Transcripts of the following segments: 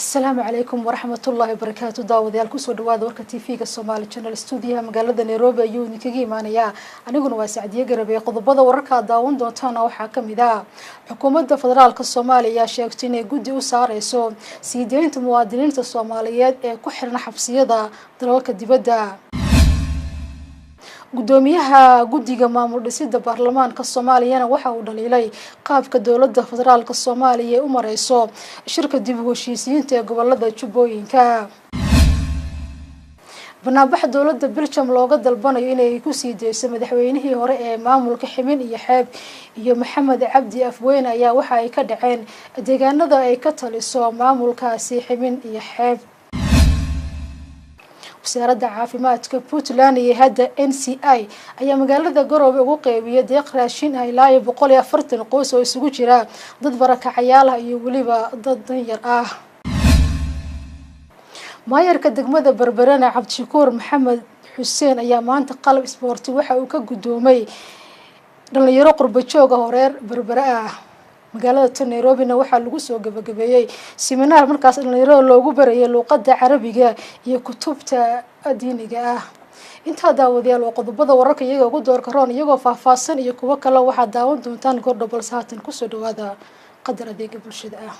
السلام عليكم ورحمة الله وبركاته. داود يالكسو دواد ورك TV Somali Channel Studio magaalada Nairobi ayuu idinkaga imaanaya aniguna waa Saacadiye Garabay qodobada wararka daawan doontaana waxaa kamid ah xukuumadda federaalka Soomaaliya sheegtay inay gudi u saareyso sii deynta muwaadiniinta Soomaaliyeed ee ku xiran xabsiyada dalalka dibadda. gudoomiyaha gudiga maamul dhisidda baarlamaanka Soomaaliya waxa uu dhaliilay qaabka dawladda federaalka Soomaaliya u mareyso shirka dib u heshiisiinta ee gobolada Jubbooyinka. banaanbax dawladda Belgium looga dalbanayo inay ku sii deyso madaxweynihii hore ee maamulka Ximin iyo Xeeb iyo Maxamed Cabdi Afweyne ayaa waxa ay ka dhaceen deegaanada ay ka taliso maamulkaasi Ximin iyo Xeeb. wasaaradda caafimaadka Puntland iyo hadda NCI ayaa magaalada Garowe ugu qeybiyay deeq raashin ah ilaa 140 qoys oo isugu jira dad barakacayaal ah iyo waliba dad danyar ah. maayarka degmada Barbarana Cabdishakuur Maxamed Xuseen ayaa maanta qalab isboorti waxa uu ka gudoomay dhalinyaro qurbo joog ah horeer Barbara ah. magaalada Nairobi waxaa lagu soo gabagabeeyay seminar markaas dhalinyarada loogu barayay luqadda Carabiga iyo kutubta diiniga ah. inta daawadayaal oo qodobada wararka iyaga ugu door karoon iyagoo faahfaahsan iyo kuwa kale waxaa daawan doontaan gordobal saatan ku soo dhawaada qadar adeega bulshada ah.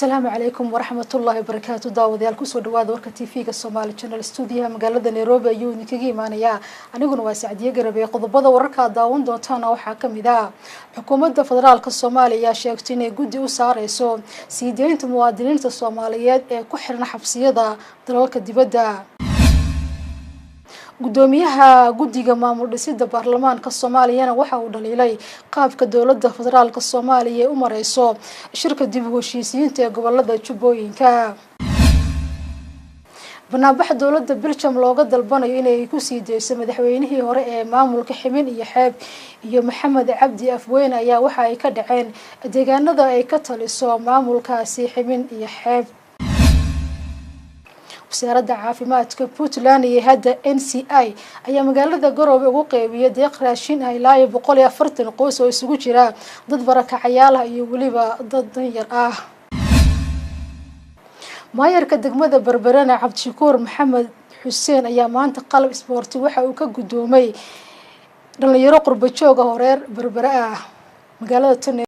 السلام عليكم ورحمة الله وبركاته. داود يالكسو دواد ورك TV Somali Channel Studio magaalada Nairobi ayuu idinkaga imaanaya aniguna waa Saacadiye Garabay qodobada wararka daawan doontaana waxaa kamid ah xukuumadda federaalka Soomaaliya sheegtay inay gudi u saareyso sii deynta muwaadiniinta Soomaaliyeed ee ku xiran xabsiyada dalalka dibadda. gudoomiyaha gudiga maamul dhisidda baarlamaanka Soomaaliya waxa uu dhaliilay qaabka dawladda federaalka Soomaaliya u mareyso shirka dib u heshiisiinta ee gobolada Jubbooyinka. banaanbax dawladda Belgium looga dalbanayo inay ku sii deyso madaxweynihii hore ee maamulka Ximin iyo Xeeb iyo Maxamed Cabdi Afweyne ayaa waxa ay ka dhaceen deegaanada ay ka taliso maamulkaasi Ximin iyo Xeeb. wasaaradda caafimaadka Puntland iyo hadda NCI ayaa magaalada Garowe ugu qeybiyay deeq raashin ah ilaa 140 qoys oo isugu jira dad barakacayaal ah iyo waliba dad danyar ah. maayarka degmada Barbarana Cabdishakuur Maxamed Xuseen ayaa maanta qalab isboorti waxa uu ka gudoomay dhalinyaro qurbo joog ah horeer Barbara ah magaalada